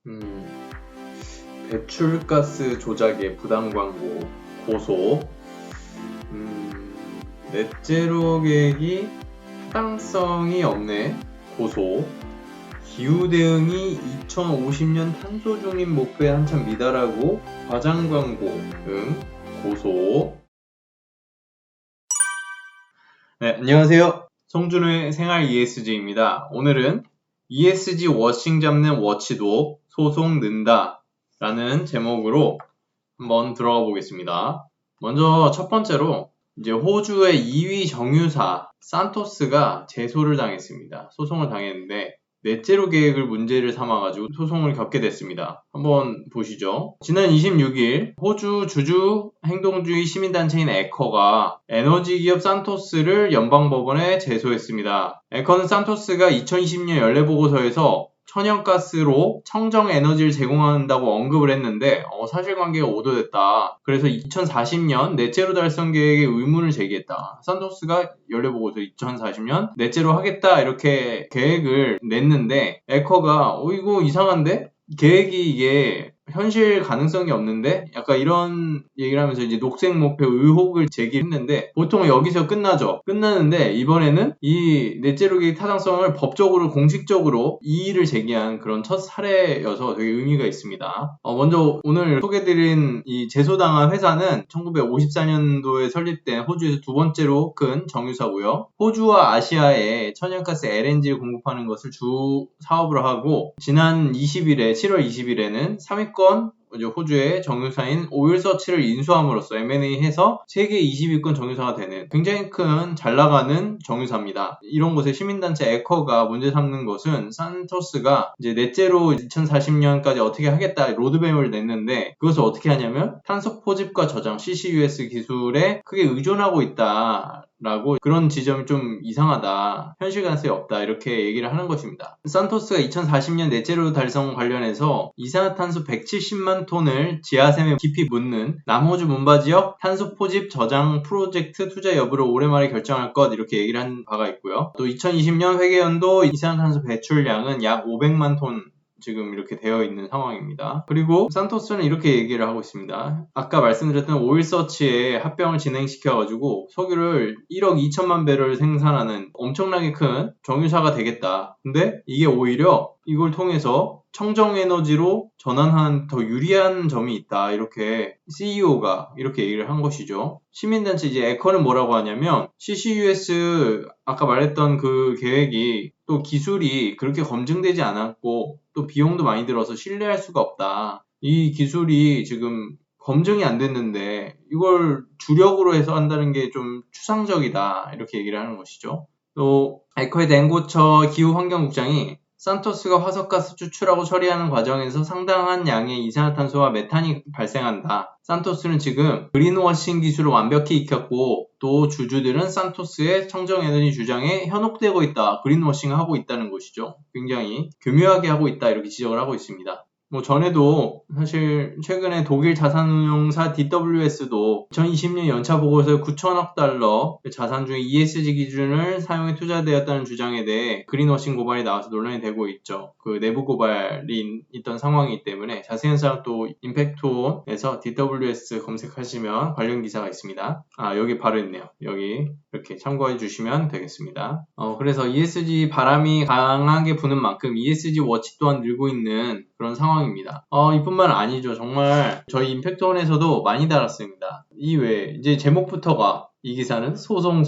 음, 배출가스 조작의 부당 광고, 고소, 넷제로 계획이 타당성이 없네, 고소, 기후 대응이 2050년 탄소 중립 목표에 한참 미달하고 과장 광고 등 고소. 네, 안녕하세요. 송준호의 생활 ESG입니다. 오늘은 ESG 워싱 잡는 워치도 소송 는다 라는 제목으로 한번 들어가 보겠습니다. 먼저 첫 번째로 이제 호주의 2위 정유사 산토스가 제소를 당했습니다. 소송을 당했는데 넷제로 계획을 문제를 삼아가지고 소송을 겪게 됐습니다. 한번 보시죠. 지난 26일 호주 주주 행동주의 시민단체인 에커가 에너지기업 산토스를 연방법원에 제소했습니다. 에커는 산토스가 2020년 연례보고서에서 천연가스로 청정에너지를 제공한다고 언급을 했는데 사실관계가 오도됐다. 그래서 2040년 넷제로 달성 계획에 의문을 제기했다. 산토스가 연례보고서 2040년 넷제로 하겠다 이렇게 계획을 냈는데 에커가 이거 이상한데? 계획이 이게 현실 가능성이 없는데? 약간 이런 얘기를 하면서 이제 녹색 목표 의혹을 제기했는데 보통 여기서 끝나죠. 끝나는데 이번에는 이 넷제로 계획 타당성을 법적으로 공식적으로 이의를 제기한 그런 첫 사례여서 되게 의미가 있습니다. 먼저 오늘 소개드린 이 제소당한 회사는 1954년도에 설립된 호주에서 두 번째로 큰 정유사고요. 호주와 아시아에 천연가스 LNG를 공급하는 것을 주 사업으로 하고 지난 7월 20일에는 3위권 호주의 정유사인 오일서치를 인수함으로써 M&A 해서 세계 20위권 정유사가 되는 굉장히 큰 잘 나가는 정유사입니다. 이런 곳에 시민단체 에커가 문제 삼는 것은 산토스가 이제 넷제로 2040년까지 어떻게 하겠다 로드맵을 냈는데 그것을 어떻게 하냐면 탄소 포집과 저장 CCUS 기술에 크게 의존하고 있다. 라고 그런 지점이 좀 이상하다. 현실 가능성이 없다. 이렇게 얘기를 하는 것입니다. 산토스가 2040년 넷제로 달성 관련해서 이산화탄소 170만 톤을 지하샘에 깊이 묻는 남호주 문바 지역 탄소 포집 저장 프로젝트 투자 여부를 올해 말에 결정할 것 이렇게 얘기를 한 바가 있고요. 또 2020년 회계연도 이산화탄소 배출량은 약 500만 톤 지금 이렇게 되어 있는 상황입니다. 그리고 산토스는 이렇게 얘기를 하고 있습니다. 아까 말씀드렸던 오일서치에 합병을 진행시켜가지고 석유를 1억 2천만 배럴 생산하는 엄청나게 큰 정유사가 되겠다. 근데 이게 오히려 이걸 통해서 청정에너지로 전환하는 더 유리한 점이 있다. 이렇게 CEO가 이렇게 얘기를 한 것이죠. 시민단체 이제 에커는 뭐라고 하냐면 CCUS 아까 말했던 그 계획이 또 기술이 그렇게 검증되지 않았고 또 비용도 많이 들어서 신뢰할 수가 없다. 이 기술이 지금 검증이 안 됐는데 이걸 주력으로 해서 한다는 게 좀 추상적이다. 이렇게 얘기를 하는 것이죠. 또 에커의 댕고처 기후환경국장이 산토스가 화석가스 추출하고 처리하는 과정에서 상당한 양의 이산화탄소와 메탄이 발생한다. 산토스는 지금 그린워싱 기술을 완벽히 익혔고 또 주주들은 산토스의 청정에너지 주장에 현혹되고 있다. 그린워싱을 하고 있다는 것이죠. 굉장히 교묘하게 하고 있다. 이렇게 지적을 하고 있습니다. 전에도 사실 최근에 독일 자산운용사 DWS도 2020년 연차 보고서에 9천억 달러 자산 중에 ESG 기준을 사용해 투자되었다는 주장에 대해 그린워싱 고발이 나와서 논란이 되고 있죠. 그 내부 고발이 있던 상황이기 때문에 자세한 사항 또 임팩트온에서 DWS 검색하시면 관련 기사가 있습니다. 여기 바로 있네요. 여기 이렇게 참고해 주시면 되겠습니다. 그래서 ESG 바람이 강하게 부는 만큼 ESG 워치 또한 늘고 있는 그런 상황입니다. 이뿐만 아니죠. 정말 저희 임팩트원에서도 많이 달았습니다. 이외에 이제 제목부터가 이 기사는 소송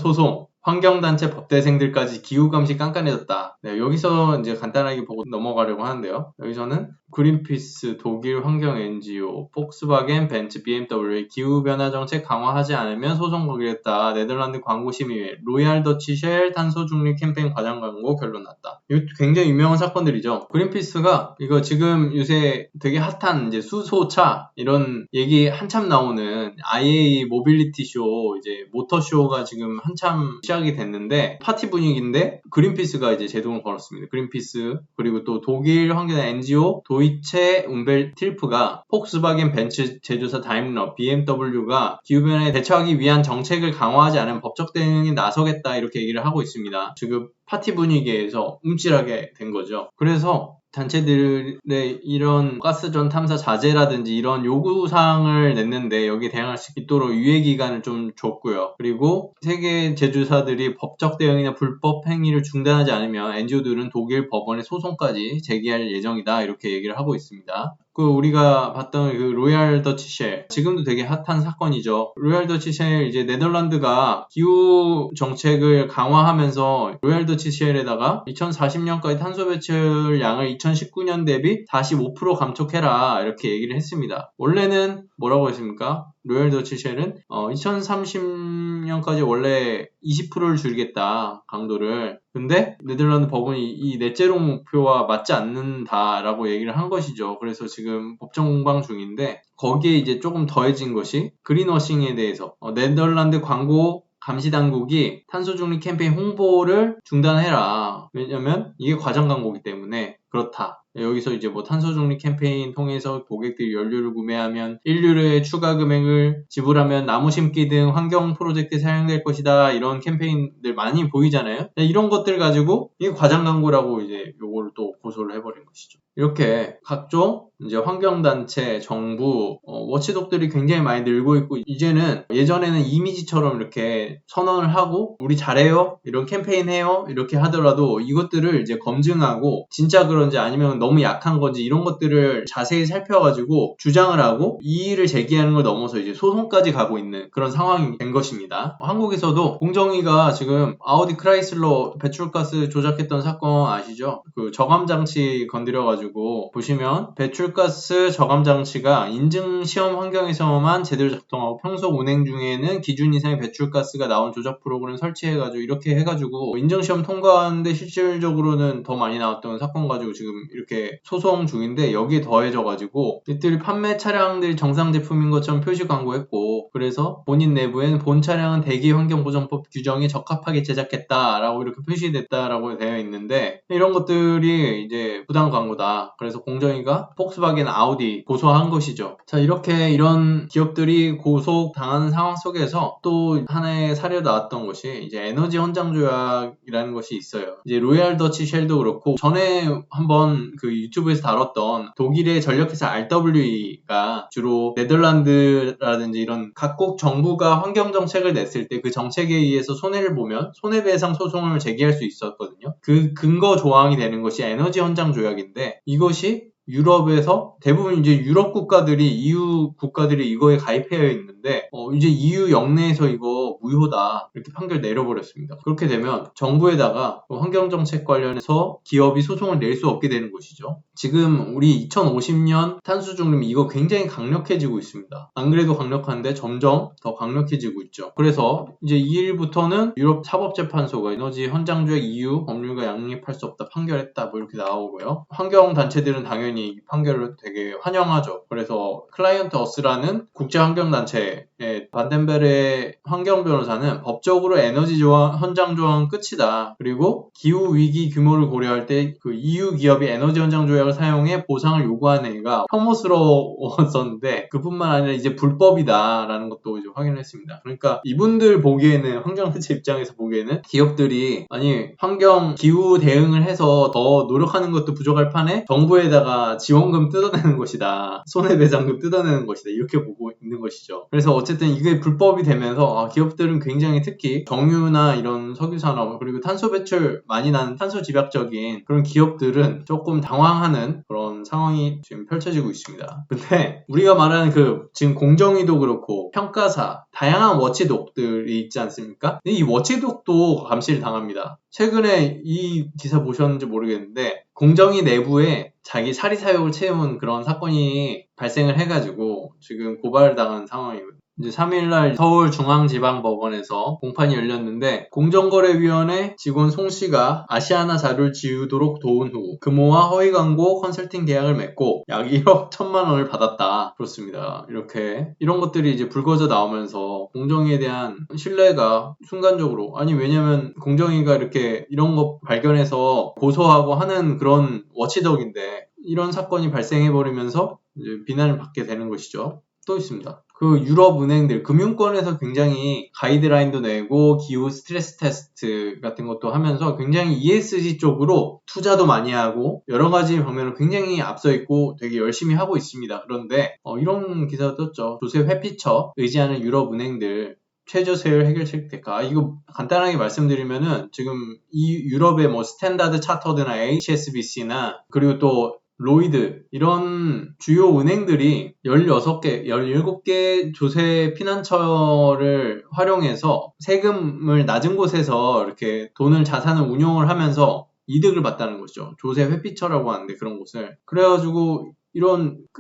환경단체 법대생들까지 기후감시 깐깐해졌다. 네, 여기서 이제 간단하게 보고 넘어가려고 하는데요. 여기서는 그린피스, 독일 환경 NGO, 폭스바겐, 벤츠, BMW의 기후변화 정책 강화하지 않으면 소송 걸겠다. 네덜란드 광고심의회, 로얄 더치 쉘 탄소 중립 캠페인 과장 광고 결론 났다. 이거 굉장히 유명한 사건들이죠. 그린피스가 이거 지금 요새 되게 핫한 이제 수소차 이런 얘기 한참 나오는 IAA 모빌리티 쇼 이제 모터쇼가 지금 한참 시작이 됐는데 파티 분위기인데 그린피스가 이제 제동을 걸었습니다. 그린피스 그리고 또 독일 환경 NGO 도이체 움벨틸프가 폭스바겐 벤츠 제조사 다임러 BMW가 기후변화에 대처하기 위한 정책을 강화하지 않은 법적 대응에 나서겠다 이렇게 얘기를 하고 있습니다. 지금 파티 분위기에서 움찔하게 된 거죠. 그래서 단체들의 이런 가스전 탐사 자제라든지 이런 요구사항을 냈는데 여기에 대항할 수 있도록 유예기간을 좀 줬고요. 그리고 세계 제조사들이 법적 대응이나 불법 행위를 중단하지 않으면 NGO들은 독일 법원에 소송까지 제기할 예정이다. 이렇게 얘기를 하고 있습니다. 우리가 봤던 그 로얄 더치 쉘, 지금도 되게 핫한 사건이죠. 로얄 더치 쉘, 이제 네덜란드가 기후 정책을 강화하면서 로얄 더치 쉘에다가 2040년까지 탄소 배출량을 2019년 대비 45% 감축해라 이렇게 얘기를 했습니다. 원래는 뭐라고 했습니까? 로얄 더치 쉘은 2030년까지 원래 20%를 줄이겠다, 강도를. 근데 네덜란드 법원이 이 넷제로 목표와 맞지 않는다라고 얘기를 한 것이죠. 그래서 지금 법정 공방 중인데 거기에 이제 조금 더해진 것이 그린워싱에 대해서 네덜란드 광고 감시 당국이 탄소 중립 캠페인 홍보를 중단해라. 왜냐면 이게 과정 광고이기 때문에 그렇다. 여기서 이제 뭐 탄소 중립 캠페인 통해서 고객들이 연료를 구매하면 1유로의 추가 금액을 지불하면 나무 심기 등 환경 프로젝트에 사용될 것이다. 이런 캠페인들 많이 보이잖아요. 이런 것들 가지고 이게 과장 광고라고 이제 요거를 또 고소를 해버린 것이죠. 이렇게 각종 이제 환경단체, 정부, 워치독들이 굉장히 많이 늘고 있고, 이제는 예전에는 이미지처럼 이렇게 선언을 하고 우리 잘해요, 이런 캠페인 해요 이렇게 하더라도 이것들을 이제 검증하고 진짜 그런지 아니면 너무 약한 건지 이런 것들을 자세히 살펴가지고 주장을 하고 이의를 제기하는 걸 넘어서 이제 소송까지 가고 있는 그런 상황이 된 것입니다. 한국에서도 공정위가 지금 아우디 크라이슬러 배출가스 조작했던 사건 아시죠? 그 저감장치 건드려가지고 보시면 배출가스 저감장치가 인증 시험 환경에서만 제대로 작동하고 평소 운행 중에는 기준 이상의 배출가스가 나온 조작 프로그램 설치해가지고 이렇게 해가지고 인증시험 통과하는데 실질적으로는 더 많이 나왔던 사건 가지고 지금 이렇게 소송 중인데, 여기에 더해져가지고 이들이 판매 차량들이 정상 제품인 것처럼 표시 광고했고, 그래서 본인 내부엔 본 차량은 대기환경보전법 규정에 적합하게 제작했다라고 이렇게 표시됐다라고 되어 있는데, 이런 것들이 이제 부당 광고다. 그래서 공정위가 폭스바겐, 아우디 고소한 것이죠. 자, 이렇게 이런 기업들이 고소당하는 상황 속에서 또 하나의 사례로 나왔던 것이 이제 에너지 헌장 조약이라는 것이 있어요. 이제 로얄 더치 쉘도 그렇고, 전에 한번 그 유튜브에서 다뤘던 독일의 전력회사 RWE가 주로 네덜란드라든지 이런 각국 정부가 환경 정책을 냈을 때 그 정책에 의해서 손해를 보면 손해배상 소송을 제기할 수 있었거든요. 그 근거 조항이 되는 것이 에너지 헌장 조약인데, 이것이 유럽에서 대부분 이제 유럽 국가들이, EU 국가들이 이거에 가입되어 있는데 이제 EU 영내에서 이거 무효다 이렇게 판결 내려버렸습니다. 그렇게 되면 정부에다가 환경정책 관련해서 기업이 소송을 낼 수 없게 되는 것이죠. 지금 우리 2050년 탄소 중립 이거 굉장히 강력해지고 있습니다. 안 그래도 강력한데 점점 더 강력해지고 있죠. 그래서 이제 2일부터는 유럽 사법재판소가 에너지 헌장조약 EU 법률과 양립할 수 없다 판결했다 뭐 이렇게 나오고요. 환경단체들은 당연히 이 판결을 되게 환영하죠. 그래서 클라이언트 어스라는 국제환경단체의 반덴베레 환경변호사는 법적으로 에너지 헌장 조항은 끝이다. 그리고 기후위기 규모를 고려할 때 그 EU 기업이 에너지 헌장 조약을 사용해 보상을 요구하는 애가 혐오스러웠었는데, 그뿐만 아니라 이제 불법이다라는 것도 이제 확인을 했습니다. 그러니까 이분들 보기에는, 환경단체 입장에서 보기에는 기업들이 아니 환경 기후 대응을 해서 더 노력하는 것도 부족할 판에 정부에다가 지원금 뜯어내는 것이다, 손해배상금 뜯어내는 것이다 이렇게 보고 있는 것이죠. 그래서 어쨌든 이게 불법이 되면서 기업들은 굉장히, 특히 정유나 이런 석유산업 그리고 탄소 배출 많이 나는 탄소 집약적인 그런 기업들은 조금 당황하는 그런 상황이 지금 펼쳐지고 있습니다. 근데 우리가 말하는 그 지금 공정위도 그렇고 평가사, 다양한 워치독들이 있지 않습니까? 근데 이 워치독도 감시를 당합니다. 최근에 이 기사 보셨는지 모르겠는데 공정위 내부에 자기 사리사욕을 채운 그런 사건이 발생을 해가지고 지금 고발을 당한 상황입니다. 이제 3일날 서울중앙지방법원에서 공판이 열렸는데, 공정거래위원회 직원 송씨가 아시아나 자료를 지우도록 도운 후 금호와 허위 광고 컨설팅 계약을 맺고 약 1억 1천만 원을 받았다. 그렇습니다. 이렇게 이런 것들이 이제 불거져 나오면서 공정위에 대한 신뢰가 순간적으로, 아니 왜냐면 공정위가 이렇게 이런 거 발견해서 고소하고 하는 그런 워치독인데 이런 사건이 발생해버리면서 이제 비난을 받게 되는 것이죠. 또 있습니다. 그 유럽 은행들, 금융권에서 굉장히 가이드라인도 내고 기후 스트레스 테스트 같은 것도 하면서 굉장히 ESG 쪽으로 투자도 많이 하고 여러 가지 방면으로 굉장히 앞서 있고 되게 열심히 하고 있습니다. 그런데 이런 기사가 떴죠. 조세 회피처 의지하는 유럽 은행들 최저세율 해결책 대가. 이거 간단하게 말씀드리면은 지금 이 유럽의 뭐 스탠다드 차터드나 HSBC나 그리고 또 로이드 이런 주요 은행들이 16개, 17개 조세 피난처를 활용해서 세금을 낮은 곳에서 이렇게 돈을 자산을 운용을 하면서 이득을 봤다는 거죠. 조세 회피처라고 하는데 그런 곳을. 그래가지고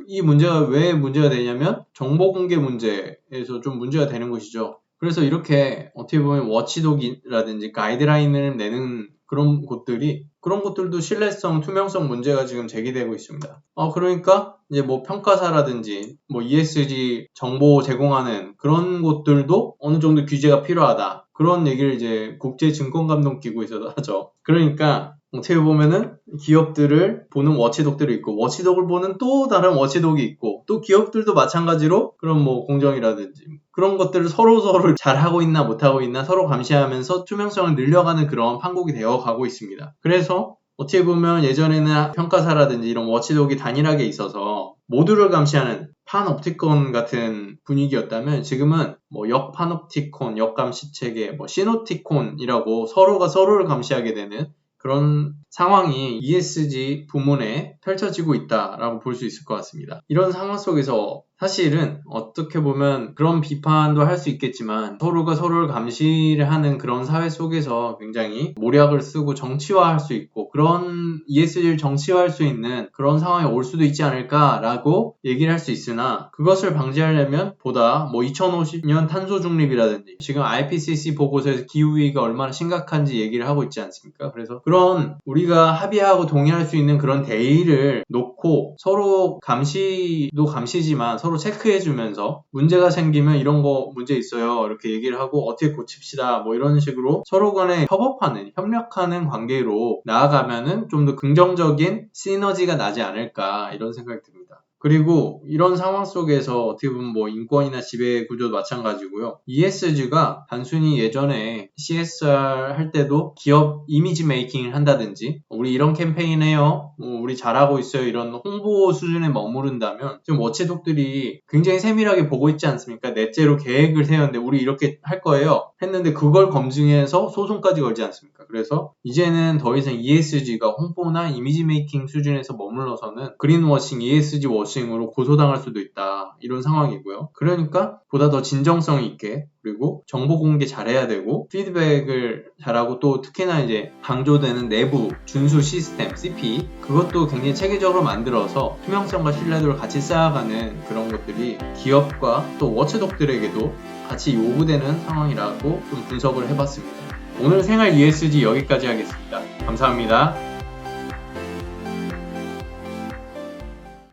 이 문제가 왜 문제가 되냐면 정보 공개 문제에서 좀 문제가 되는 것이죠. 그래서 이렇게 어떻게 보면 워치독이라든지 가이드라인을 내는 그런 곳들도 신뢰성, 투명성 문제가 지금 제기되고 있습니다. 그러니까 이제 뭐 평가사라든지 뭐 ESG 정보 제공하는 그런 곳들도 어느 정도 규제가 필요하다. 그런 얘기를 이제 국제증권감독기구에서도 하죠. 그러니까 어떻게 보면은 기업들을 보는 워치독들이 있고 워치독을 보는 또 다른 워치독이 있고 또 기업들도 마찬가지로 그런 뭐 공정이라든지 그런 것들을 서로 잘하고 있나 못하고 있나 서로 감시하면서 투명성을 늘려가는 그런 판국이 되어가고 있습니다. 그래서 어떻게 보면 예전에는 평가사라든지 이런 워치독이 단일하게 있어서 모두를 감시하는 판옵티콘 같은 분위기였다면 지금은 뭐 역판옵티콘, 역감시체계, 뭐 시노티콘이라고 서로가 서로를 감시하게 되는 그런 상황이 ESG 부문에 펼쳐지고 있다라고 볼 수 있을 것 같습니다. 이런 상황 속에서 사실은 어떻게 보면 그런 비판도 할 수 있겠지만 서로가 서로를 감시를 하는 그런 사회 속에서 굉장히 모략을 쓰고 정치화할 수 있고 그런 ESG를 정치화할 수 있는 그런 상황이 올 수도 있지 않을까라고 얘기를 할 수 있으나 그것을 방지하려면 보다 뭐 2050년 탄소 중립이라든지 지금 IPCC 보고서에서 기후위기가 얼마나 심각한지 얘기를 하고 있지 않습니까? 그래서 그런 우리가 합의하고 동의할 수 있는 그런 대의를 놓고 서로 감시도 감시지만 서로 체크해주면서 문제가 생기면 이런 거 문제 있어요 이렇게 얘기를 하고 어떻게 고칩시다 뭐 이런 식으로 서로 간에 협력하는 관계로 나아가면은 좀 더 긍정적인 시너지가 나지 않을까 이런 생각이 듭니다. 그리고 이런 상황 속에서 어떻게 보면 뭐 인권이나 지배 구조도 마찬가지고요. ESG가 단순히 예전에 CSR 할 때도 기업 이미지 메이킹을 한다든지 우리 이런 캠페인 해요. 우리 잘하고 있어요. 이런 홍보 수준에 머무른다면 지금 워치독들이 굉장히 세밀하게 보고 있지 않습니까? 넷째로 계획을 세웠는데 우리 이렇게 할 거예요. 했는데 그걸 검증해서 소송까지 걸지 않습니까? 그래서 이제는 더 이상 ESG가 홍보나 이미지 메이킹 수준에서 머물러서는 그린워싱, ESG 워싱으로 고소당할 수도 있다. 이런 상황이고요. 그러니까 보다 더 진정성 있게 그리고 정보 공개 잘해야 되고 피드백을 잘하고 또 특히나 이제 강조되는 내부 준수 시스템 CP 그것도 굉장히 체계적으로 만들어서 투명성과 신뢰도를 같이 쌓아가는 그런 것들이 기업과 또 워치독들에게도 같이 요구되는 상황이라고 좀 분석을 해봤습니다. 오늘 생활 ESG 여기까지 하겠습니다. 감사합니다.